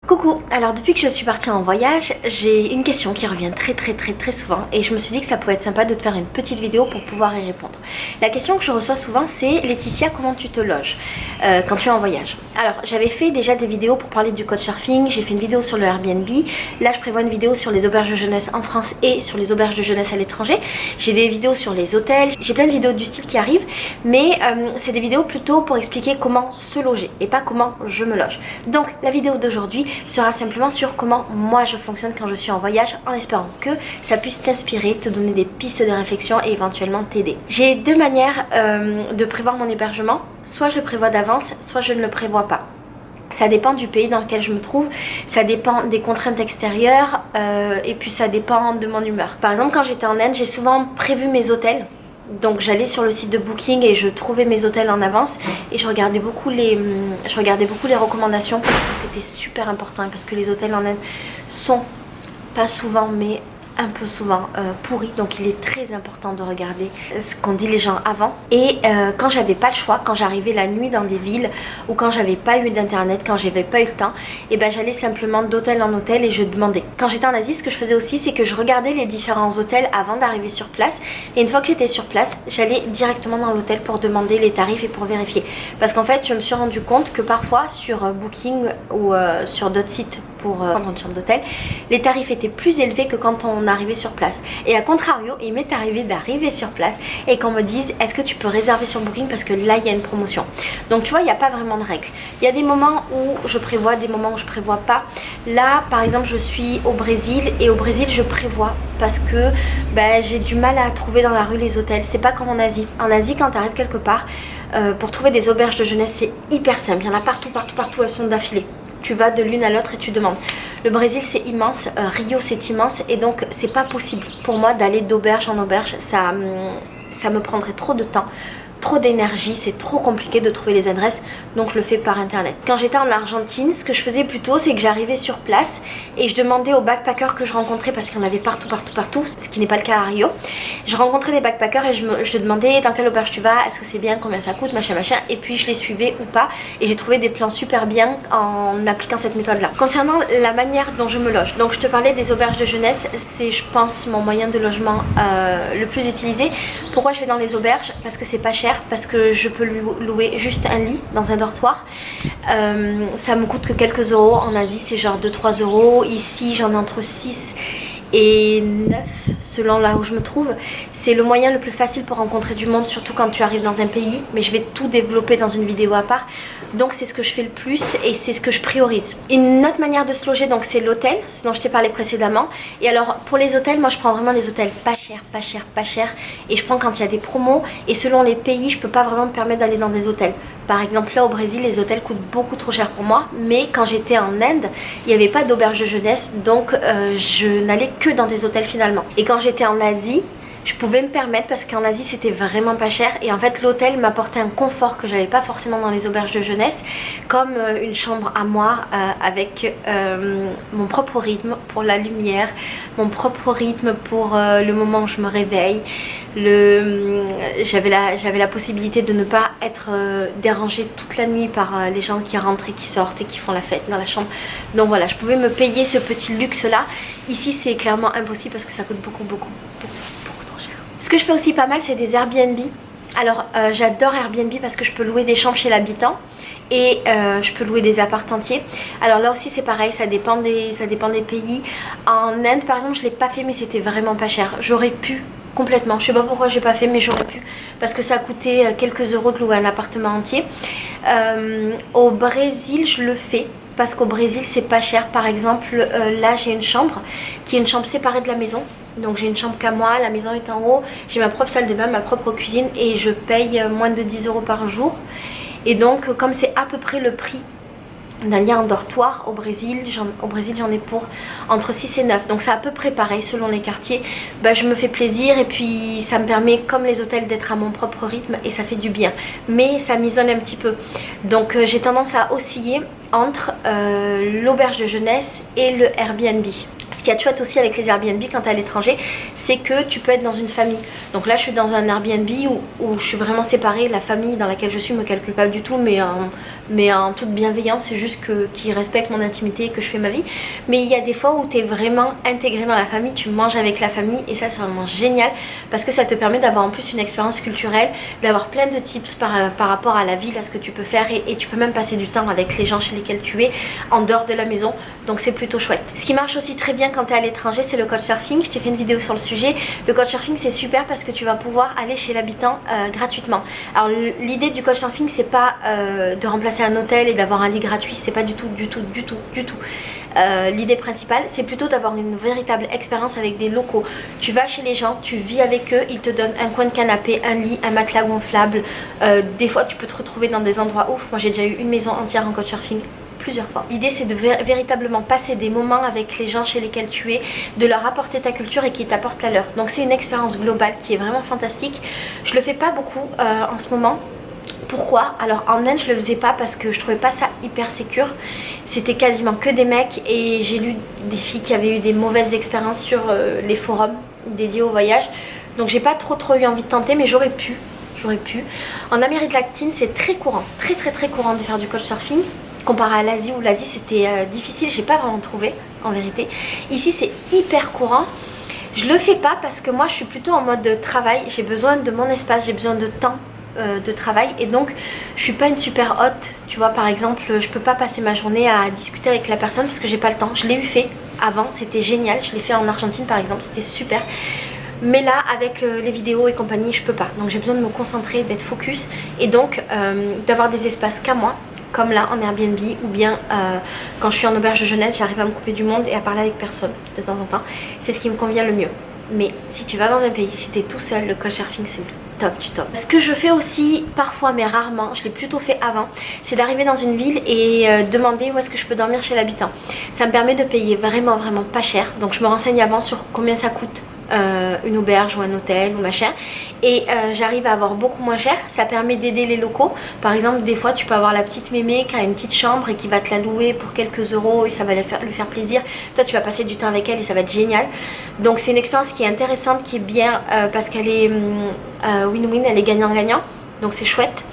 Coucou, alors depuis que je suis partie en voyage, j'ai une question qui revient très souvent et je me suis dit que ça pouvait être sympa de te faire une petite vidéo pour pouvoir y répondre. La question que je reçois souvent c'est: Laetitia, comment tu te loges quand tu es en voyage? Alors j'avais fait déjà des vidéos pour parler du couchsurfing, j'ai fait une vidéo sur le Airbnb, là je prévois une vidéo sur les auberges de jeunesse en France et sur les auberges de jeunesse à l'étranger. J'ai des vidéos sur les hôtels, j'ai plein de vidéos du style qui arrivent, mais c'est des vidéos plutôt pour expliquer comment se loger et pas comment je me loge. Donc la vidéo d'aujourd'hui sera simplement sur comment moi je fonctionne quand je suis en voyage, en espérant que ça puisse t'inspirer, te donner des pistes de réflexion et éventuellement t'aider. J'ai deux manières de prévoir mon hébergement, soit je le prévois d'avance, soit je ne le prévois pas. Ça dépend du pays dans lequel je me trouve, ça dépend des contraintes extérieures et puis ça dépend de mon humeur. Par exemple, quand j'étais en Inde, j'ai souvent prévu mes hôtels. Donc j'allais sur le site de Booking et je trouvais mes hôtels en avance et je regardais beaucoup les recommandations parce que c'était super important et parce que les hôtels en Inde sont pas souvent mais un peu souvent pourris, donc il est très important de regarder ce qu'ont dit les gens avant. Et quand j'avais pas le choix, quand j'arrivais la nuit dans des villes ou quand j'avais pas eu d'internet, quand j'avais pas eu le temps, et ben j'allais simplement d'hôtel en hôtel et je demandais. Quand j'étais en Asie, ce que je faisais aussi, c'est que je regardais les différents hôtels avant d'arriver sur place, et une fois que j'étais sur place, j'allais directement dans l'hôtel pour demander les tarifs et pour vérifier, parce qu'en fait je me suis rendu compte que parfois sur Booking ou sur d'autres sites pour prendre une chambre d'hôtel, les tarifs étaient plus élevés que quand on arrivait sur place. Et à contrario, il m'est arrivé d'arriver sur place et qu'on me dise: est-ce que tu peux réserver sur Booking parce que là il y a une promotion. Donc tu vois, il n'y a pas vraiment de règle. Il y a des moments où je prévois, des moments où je prévois pas. Là par exemple je suis au Brésil et au Brésil je prévois parce que j'ai du mal à trouver dans la rue les hôtels. C'est pas comme en Asie. En Asie, quand tu arrives quelque part, pour trouver des auberges de jeunesse c'est hyper simple. Il y en a partout, elles sont d'affilée. Tu vas de l'une à l'autre et tu demandes. Le Brésil c'est immense, Rio c'est immense et donc c'est pas possible pour moi d'aller d'auberge en auberge, ça me prendrait trop de temps, trop d'énergie, c'est trop compliqué de trouver les adresses, donc je le fais par internet. Quand j'étais en Argentine, ce que je faisais plutôt, c'est que j'arrivais sur place et je demandais aux backpackers que je rencontrais, parce qu'il y en avait partout, ce qui n'est pas le cas à Rio. Je rencontrais des backpackers et je demandais dans quelle auberge tu vas, est-ce que c'est bien, combien ça coûte, machin, et puis je les suivais ou pas, et j'ai trouvé des plans super bien en appliquant cette méthode-là. Concernant la manière dont je me loge, donc je te parlais des auberges de jeunesse, c'est je pense mon moyen de logement le plus utilisé. Pourquoi je vais dans les auberges? Parce que c'est pas cher, parce que je peux louer juste un lit dans un dortoir. Ça me coûte que quelques euros. En Asie c'est genre 2-3 euros. Ici j'en ai entre 6 et 9 selon là où je me trouve. C'est le moyen le plus facile pour rencontrer du monde, surtout quand tu arrives dans un pays, mais je vais tout développer dans une vidéo à part. Donc c'est ce que je fais le plus et c'est ce que je priorise. Une autre manière de se loger, donc c'est l'hôtel, ce dont je t'ai parlé précédemment. Et alors pour les hôtels, moi je prends vraiment les hôtels pas chers, et je prends quand il y a des promos, et selon les pays je peux pas vraiment me permettre d'aller dans des hôtels. Par exemple là au Brésil les hôtels coûtent beaucoup trop cher pour moi, mais quand j'étais en Inde il n'y avait pas d'auberge de jeunesse, donc je n'allais que dans des hôtels finalement. Et quand j'étais en Asie, je pouvais me permettre parce qu'en Asie c'était vraiment pas cher, et en fait l'hôtel m'apportait un confort que j'avais pas forcément dans les auberges de jeunesse, comme une chambre à moi avec mon propre rythme pour la lumière, mon propre rythme pour le moment où je me réveille. J'avais la possibilité de ne pas être dérangée toute la nuit par les gens qui rentrent et qui sortent et qui font la fête dans la chambre. Donc voilà, je pouvais me payer ce petit luxe là. Ici c'est clairement impossible parce que ça coûte beaucoup trop cher. Ce que je fais aussi pas mal c'est des Airbnb. Alors j'adore Airbnb parce que je peux louer des chambres chez l'habitant et je peux louer des apparts entiers. Alors là aussi c'est pareil, ça dépend des pays. En Inde par exemple je l'ai pas fait, mais c'était vraiment pas cher. J'aurais pu complètement, je sais pas pourquoi j'ai pas fait, mais j'aurais pu parce que ça coûtait quelques euros de louer un appartement entier. Au Brésil je le fais parce qu'au Brésil c'est pas cher. Par exemple là j'ai une chambre qui est une chambre séparée de la maison. Donc j'ai une chambre qu'à moi, la maison est en haut, j'ai ma propre salle de bain, ma propre cuisine, et je paye moins de 10 euros par jour. Et donc comme c'est à peu près le prix d'un lit en dortoir au Brésil j'en ai pour entre 6 et 9, donc c'est à peu près pareil selon les quartiers. Je me fais plaisir et puis ça me permet, comme les hôtels, d'être à mon propre rythme et ça fait du bien, mais ça m'isole un petit peu. Donc j'ai tendance à osciller entre l'auberge de jeunesse et le Airbnb. Ce qui est chouette aussi avec les Airbnb quand tu es à l'étranger, c'est que tu peux être dans une famille. Donc là je suis dans un Airbnb où je suis vraiment séparée, la famille dans laquelle je suis me calcule pas du tout, mais mais en toute bienveillance, c'est juste qu'ils respectent mon intimité et que je fais ma vie. Mais il y a des fois où tu es vraiment intégré dans la famille, tu manges avec la famille et ça c'est vraiment génial parce que ça te permet d'avoir en plus une expérience culturelle, d'avoir plein de tips par rapport à la ville, à ce que tu peux faire et tu peux même passer du temps avec les gens chez lesquels tu es en dehors de la maison, donc c'est plutôt chouette. Ce qui marche aussi très bien quand tu es à l'étranger, c'est le couchsurfing. Je t'ai fait une vidéo sur le sujet. Le couchsurfing c'est super parce que tu vas pouvoir aller chez l'habitant gratuitement. Alors l'idée du couchsurfing c'est pas de remplacer un hôtel et d'avoir un lit gratuit, c'est pas du tout. L'idée principale c'est plutôt d'avoir une véritable expérience avec des locaux. Tu vas chez les gens, tu vis avec eux, ils te donnent un coin de canapé, un lit, un matelas gonflable. Des fois tu peux te retrouver dans des endroits ouf. Moi j'ai déjà eu une maison entière en couchsurfing plusieurs fois. L'idée c'est de véritablement passer des moments avec les gens chez lesquels tu es, de leur apporter ta culture et qu'ils t'apportent la leur. Donc c'est une expérience globale qui est vraiment fantastique. Je le fais pas beaucoup en ce moment. Pourquoi? Alors en Inde je le faisais pas parce que je trouvais pas ça hyper sécure. C'était quasiment que des mecs et j'ai lu des filles qui avaient eu des mauvaises expériences sur les forums dédiés au voyage. Donc j'ai pas trop eu envie de tenter, mais j'aurais pu. En Amérique latine c'est très courant, très courant de faire du couchsurfing. Comparé à l'Asie où l'Asie c'était difficile, j'ai pas vraiment trouvé en vérité. Ici c'est hyper courant. Je le fais pas parce que moi je suis plutôt en mode travail, j'ai besoin de mon espace, j'ai besoin de temps de travail et donc je suis pas une super hôte, tu vois. Par exemple je peux pas passer ma journée à discuter avec la personne parce que j'ai pas le temps. Je l'ai eu fait avant, c'était génial, je l'ai fait en Argentine par exemple, c'était super. Mais là avec les vidéos et compagnie je peux pas, donc j'ai besoin de me concentrer, d'être focus et donc d'avoir des espaces qu'à moi, comme là en Airbnb ou bien quand je suis en auberge de jeunesse, j'arrive à me couper du monde et à parler avec personne de temps en temps. C'est ce qui me convient le mieux. Mais si tu vas dans un pays, si tu es tout seul, le couchsurfing c'est le top du top. Ce que je fais aussi parfois mais rarement, je l'ai plutôt fait avant, c'est d'arriver dans une ville et demander où est-ce que je peux dormir chez l'habitant. Ça me permet de payer vraiment pas cher, donc je me renseigne avant sur combien ça coûte une auberge ou un hôtel ou machin et j'arrive à avoir beaucoup moins cher. Ça permet d'aider les locaux. Par exemple des fois tu peux avoir la petite mémé qui a une petite chambre et qui va te la louer pour quelques euros et ça va lui faire plaisir. Toi tu vas passer du temps avec elle et ça va être génial. Donc c'est une expérience qui est intéressante, qui est bien parce qu'elle est win-win, elle est gagnant-gagnant, donc c'est chouette.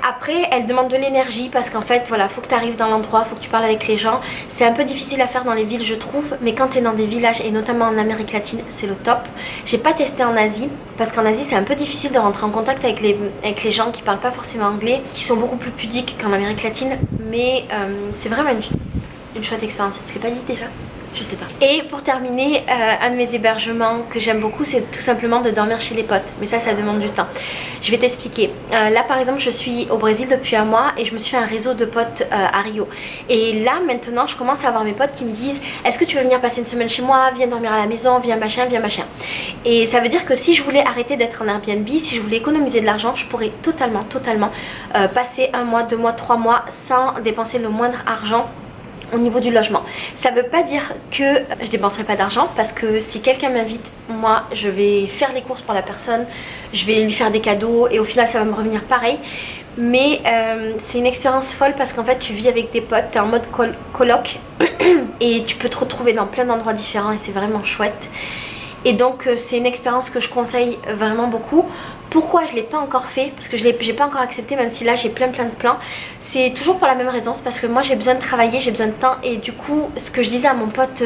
Après elle demande de l'énergie parce qu'en fait voilà, faut que tu arrives dans l'endroit, faut que tu parles avec les gens. C'est un peu difficile à faire dans les villes je trouve, mais quand tu es dans des villages et notamment en Amérique latine c'est le top. J'ai pas testé en Asie parce qu'en Asie c'est un peu difficile de rentrer en contact avec les gens qui parlent pas forcément anglais, qui sont beaucoup plus pudiques qu'en Amérique latine, mais c'est vraiment une chouette expérience. Je l'ai pas dit déjà? Je sais pas. Et pour terminer, un de mes hébergements que j'aime beaucoup c'est tout simplement de dormir chez les potes, mais ça demande du temps. Je vais t'expliquer. Là par exemple je suis au Brésil depuis un mois et je me suis fait un réseau de potes à Rio. Et là maintenant je commence à avoir mes potes qui me disent est-ce que tu veux venir passer une semaine chez moi, viens dormir à la maison, viens machin. Et ça veut dire que si je voulais arrêter d'être en Airbnb, si je voulais économiser de l'argent, je pourrais totalement passer 1 mois, 2 mois, 3 mois sans dépenser le moindre argent au niveau du logement. Ça veut pas dire que je dépenserai pas d'argent parce que si quelqu'un m'invite, moi je vais faire les courses pour la personne, je vais lui faire des cadeaux et au final ça va me revenir pareil. Mais c'est une expérience folle parce qu'en fait tu vis avec des potes, tu es en mode coloc et tu peux te retrouver dans plein d'endroits différents et c'est vraiment chouette. Et donc c'est une expérience que je conseille vraiment beaucoup. Pourquoi je ne l'ai pas encore fait? Parce que je n'ai pas encore accepté, même si là j'ai plein de plans. C'est toujours pour la même raison, c'est parce que moi j'ai besoin de travailler, j'ai besoin de temps. Et du coup ce que je disais à mon pote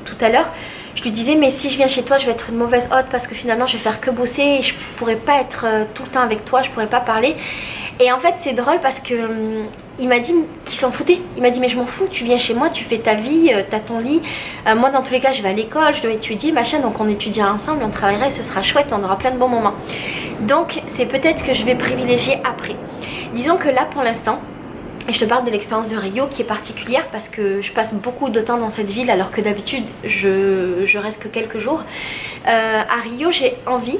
tout à l'heure, je lui disais mais si je viens chez toi je vais être une mauvaise hôte parce que finalement je vais faire que bosser et je pourrais pas être tout le temps avec toi, je pourrais pas parler. Et en fait c'est drôle parce que il m'a dit qu'il s'en foutait. Il m'a dit mais je m'en fous, tu viens chez moi, tu fais ta vie, t'as ton lit. Moi dans tous les cas je vais à l'école, je dois étudier machin, donc on étudiera ensemble, on travaillera et ce sera chouette, on aura plein de bons moments. Donc c'est peut-être que je vais privilégier après. Disons que là pour l'instant, et je te parle de l'expérience de Rio qui est particulière parce que je passe beaucoup de temps dans cette ville alors que d'habitude je reste que quelques jours. À Rio j'ai envie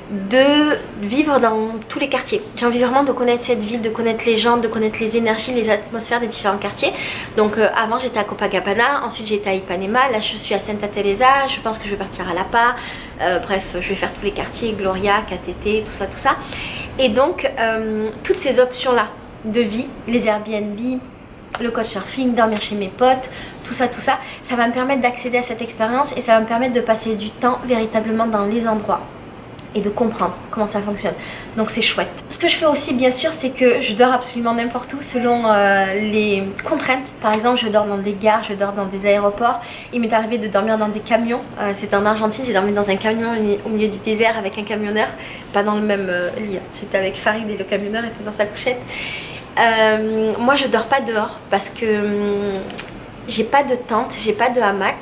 de vivre dans tous les quartiers. J'ai envie vraiment de connaître cette ville, de connaître les gens, de connaître les énergies, les atmosphères des différents quartiers. Donc avant j'étais à Copacabana, ensuite j'étais à Ipanema, là je suis à Santa Teresa, je pense que je vais partir à Lapa, bref je vais faire tous les quartiers, Gloria, KTT, tout ça. Et donc toutes ces options là de vie, les Airbnb, le couchsurfing, dormir chez mes potes, tout ça va me permettre d'accéder à cette expérience et ça va me permettre de passer du temps véritablement dans les endroits. et de comprendre comment ça fonctionne. Donc c'est chouette. Ce que je fais aussi bien sûr, c'est que je dors absolument n'importe où selon les contraintes. Par exemple, je dors dans des gares, je dors dans des aéroports. Il m'est arrivé de dormir dans des camions. C'était en Argentine, j'ai dormi dans un camion au milieu du désert avec un camionneur. Pas dans le même lit, j'étais avec Farid et le camionneur était dans sa couchette. Moi je dors pas dehors parce que j'ai pas de tente, j'ai pas de hamac.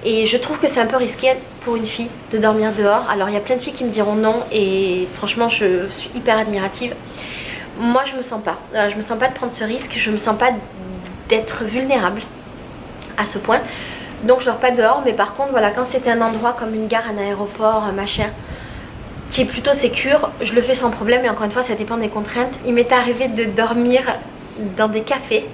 Et je trouve que c'est un peu risqué pour une fille de dormir dehors. Alors il y a plein de filles qui me diront non et franchement je suis hyper admirative. Moi je me sens pas. Je me sens pas de prendre ce risque, je me sens pas d'être vulnérable à ce point. Donc je dors pas dehors, mais par contre voilà, quand c'était un endroit comme une gare, un aéroport, machin, qui est plutôt sécure, je le fais sans problème. Et encore une fois ça dépend des contraintes. Il m'est arrivé de dormir dans des cafés.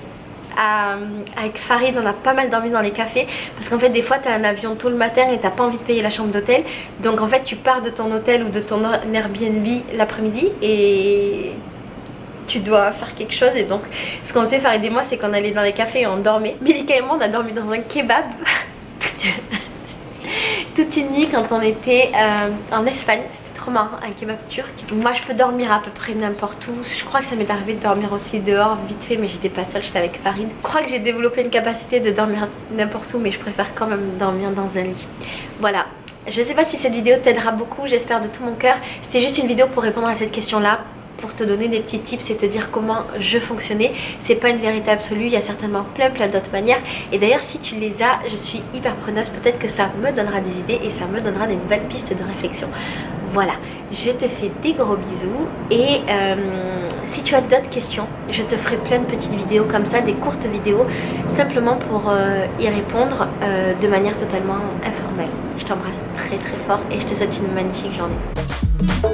Avec Farid on a pas mal dormi dans les cafés parce qu'en fait des fois tu as un avion tôt le matin et t'as pas envie de payer la chambre d'hôtel, donc en fait tu pars de ton hôtel ou de ton Airbnb l'après-midi et tu dois faire quelque chose. Et donc ce qu'on faisait Farid et moi, c'est qu'on allait dans les cafés et on dormait. Milika et moi on a dormi dans un kebab toute une nuit quand on était en Espagne. C'était trop marrant, un kebab turc. Moi je peux dormir à peu près n'importe où. Je crois que ça m'est arrivé de dormir aussi dehors vite fait, mais j'étais pas seule, j'étais avec Farid. Je crois que j'ai développé une capacité de dormir n'importe où, mais je préfère quand même dormir dans un lit. Voilà. Je sais pas si cette vidéo t'aidera beaucoup, j'espère de tout mon cœur. C'était juste une vidéo pour répondre à cette question là, pour te donner des petits tips et te dire comment je fonctionnais. C'est pas une vérité absolue, il y a certainement plein d'autres manières. Et d'ailleurs si tu les as, je suis hyper preneuse, peut-être que ça me donnera des idées et ça me donnera des nouvelles pistes de réflexion. Voilà, je te fais des gros bisous et si tu as d'autres questions, je te ferai plein de petites vidéos comme ça, des courtes vidéos, simplement pour y répondre de manière totalement informelle. Je t'embrasse très fort et je te souhaite une magnifique journée.